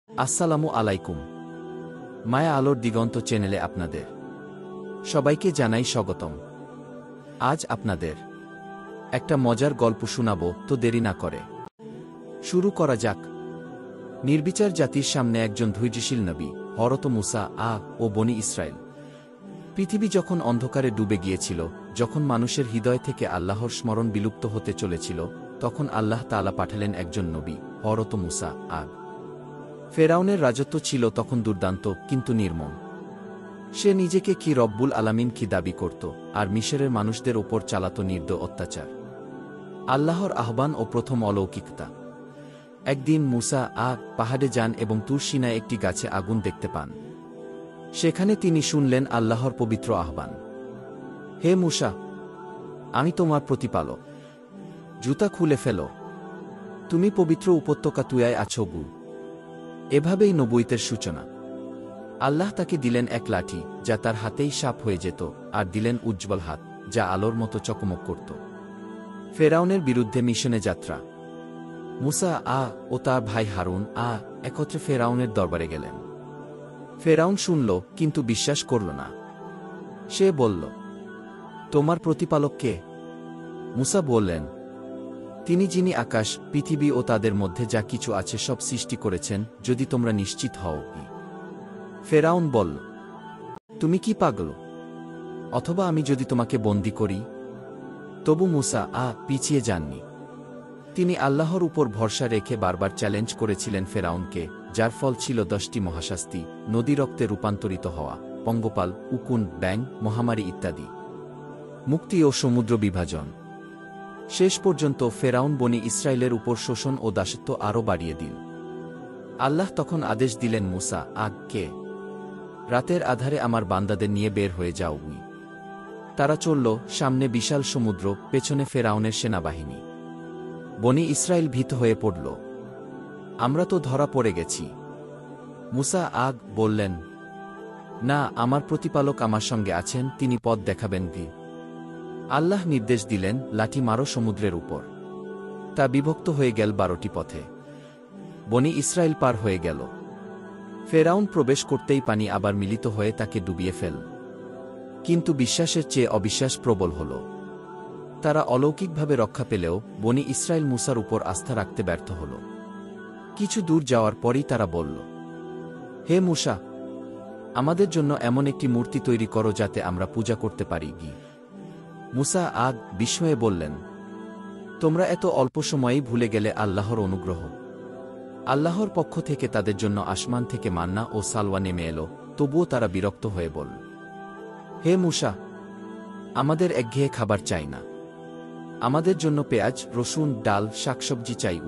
আসসালামু আলাইকুম। মায়া আলোর দিগন্ত চ্যানেলে আপনাদের সবাইকে জানাই স্বাগতম। আজ আপনাদের একটা মজার গল্প শোনাবো, তো দেরি না করে শুরু করা যাক। নির্বিচার জাতির সামনে একজন ধৈর্যশীল নবী, হযরত মুসা ও বনী ইসরাইল। পৃথিবী যখন অন্ধকারে ডুবে গিয়েছিল, যখন মানুষের হৃদয় থেকে আল্লাহর স্মরণ বিলুপ্ত হতে চলেছিল, তখন আল্লাহ তাআলা পাঠালেন একজন নবী, হযরত মুসা। ফেরাউনের রাজত্ব ছিল তখন দুর্দান্ত কিন্তু নির্মম। সে নিজেকে কি রব্বুল আলামিন কি দাবি করত, আর মিশরের মানুষদের ওপর চালাত নির্দয় অত্যাচার। আল্লাহর আহ্বান ও প্রথম অলৌকিকতা। একদিন মুসা পাহাড়ে যান এবং তুর সিনায় একটি গাছে আগুন দেখতে পান। সেখানে তিনি শুনলেন আল্লাহর পবিত্র আহ্বান, হে মুসা, আমি তোমার প্রতিপালক, জুতা খুলে ফেলো, তুমি পবিত্র উপত্যকা তুয়ায় আছো গু। এভাবেই নবুয়তের সূচনা। আল্লাহ তাকে দিলেন এক লাঠি, যা তার হাতেই সাপ হয়ে যেত, আর দিলেন উজ্জ্বল হাত, যা আলোর মতো চকমক করত। ফেরাউনের বিরুদ্ধে মিশনে যাত্রা। মুসা ও তার ভাই হারুন একত্রে ফেরাউনের দরবারে গেলেন। ফেরাউন শুনল কিন্তু বিশ্বাস করল না। সে বলল, তোমার প্রতিপালক কে? মুসা বললেন, তিনি যিনি আকাশ, পৃথিবী ও তাদের মধ্যে যা কিছু আছে সব সৃষ্টি করেছেন, যদি তোমরা নিশ্চিত হও। ফেরাউন বলল, তুমি কি পাগল? অথবা আমি যদি তোমাকে বন্দী করি? তবু মুসা পিছিয়ে যাননি। তিনি আল্লাহর উপর ভরসা রেখে বারবার চ্যালেঞ্জ করেছিলেন ফেরাউনকে, যার ফল ছিল 10টি মহাশাস্তি, নদী রক্তে রূপান্তরিত হওয়া, পঙ্গপাল, উকুন, ব্যাঙ, মহামারী ইত্যাদি, মুক্তি ও সমুদ্র বিভাজন। শেষ পর্যন্ত ফেরাউন বনী ইসরায়েলের উপর শোষণ ও দাসত্ব আরও বাড়িয়ে দিল। আল্লাহ তখন আদেশ দিলেন, মুসা কে রাতের আধারে আমার বান্দাদের নিয়ে বের হয়ে যাও। তারা চলল, সামনে বিশাল সমুদ্র, পেছনে ফেরাউনের সেনাবাহিনী। বনী ইসরায়েল ভীত হয়ে পড়ল, আমরা তো ধরা পড়ে গেছি। মুসা বললেন, না, আমার প্রতিপালক আমার সঙ্গে আছেন, তিনি পথ দেখাবেন। আল্লাহ নির্দেশ দিলেন, লাঠি মারো সমুদ্রের উপর। তা বিভক্ত হয়ে গেল 12টি পথে। বনী ইসরায়েল পার হয়ে গেল। ফেরাউন প্রবেশ করতেই পানি আবার মিলিত হয়ে তাকে ডুবিয়ে ফেল। কিন্তু বিশ্বাসের চেয়ে অবিশ্বাস প্রবল হল। তারা অলৌকিকভাবে রক্ষা পেলেও বনী ইসরায়েল মুসার উপর আস্থা রাখতে ব্যর্থ হল। কিছু দূর যাওয়ার পরই তারা বলল, হে মুসা, আমাদের জন্য এমন একটি মূর্তি তৈরি করো যাতে আমরা পূজা করতে পারি। মুসা বিস্ময়ে বললেন, তোমরা এত অল্প সময়েই ভুলে গেলে আল্লাহর অনুগ্রহ। আল্লাহর পক্ষ থেকে তাদের জন্য আসমান থেকে মান্না ও সালওয়া নেমে এলো, তবুও তারা বিরক্ত হয়ে বলল, হে মুসা, আমাদের একঘেয়ে খাবার চাই না। আমাদের জন্য পেঁয়াজ, রসুন, ডাল, শাকসবজি চাই।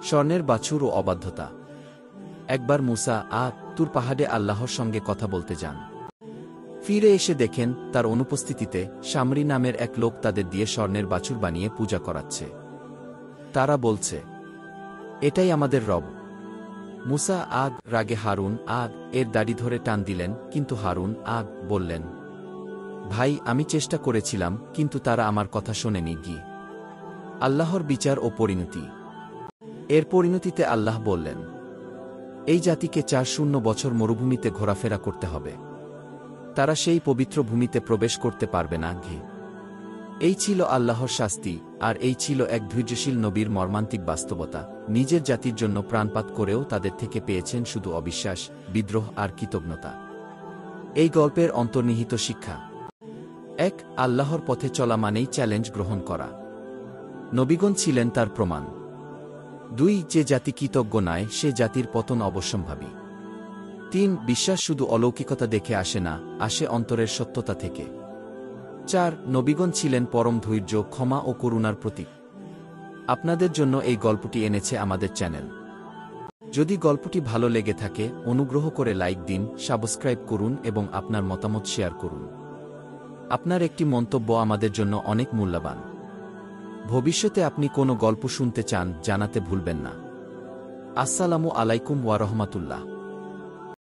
স্বর্ণের বাছুর ও অবাধ্যতা। একবার মুসা তুর পাহাড়ে আল্লাহর সঙ্গে কথা বলতে যান। ফিরে এসে দেখেন, তার অনুপস্থিতিতে শামরি নামের এক লোক তাদের দিয়ে স্বর্ণের বাছুর বানিয়ে পূজা করাচ্ছে। তারা বলছে, এটাই আমাদের রব। মুসা রাগে হারুন এর দাড়ি ধরে টান দিলেন, কিন্তু হারুন বললেন, ভাই, আমি চেষ্টা করেছিলাম, কিন্তু তারা আমার কথা শোনেনি। আল্লাহর বিচার ও পরিণতি। এর পরিণতিতে আল্লাহ বললেন, এই জাতিকে 400 বছর মরুভূমিতে ঘোরাফেরা করতে হবে। তারা সেই পবিত্র ভূমিতে প্রবেশ করতে পারবে না। এই ছিল আল্লাহর শাস্তি, আর এই ছিল এক ধৈর্যশীল নবীর মর্মান্তিক বাস্তবতা। নিজের জাতির জন্য প্রাণপাত করেও তাদের থেকে পেয়েছেন শুধু অবিশ্বাস, বিদ্রোহ আর কৃতজ্ঞতা। এই গল্পের অন্তর্নিহিত শিক্ষা: 1. আল্লাহর পথে চলা মানেই চ্যালেঞ্জ গ্রহণ করা। নবীগণ ছিলেন তার প্রমাণ। 2. যে জাতি কৃতজ্ঞ নয়, সে জাতির পতন অবশ্যম্ভাবী। 3. বিশ্বাস শুধু অলৌকিকতা দেখে আসে না, আসে অন্তরের সত্যতা থেকে। 4. নবীগণ ছিলেন পরম ধৈর্য, ক্ষমা ও করুণার প্রতীক। আপনাদের জন্য এই গল্পটি এনেছে আমাদের চ্যানেল। যদি গল্পটি ভালো লেগে থাকে, অনুগ্রহ করে লাইক দিন, সাবস্ক্রাইব করুন এবং আপনার মতামত শেয়ার করুন। আপনার একটি মন্তব্য আমাদের জন্য অনেক মূল্যবান। ভবিষ্যতে আপনি কোনো গল্প শুনতে চান, জানাতে ভুলবেন না। আসসালামু আলাইকুম ওয়া রাহমাতুল্লাহ।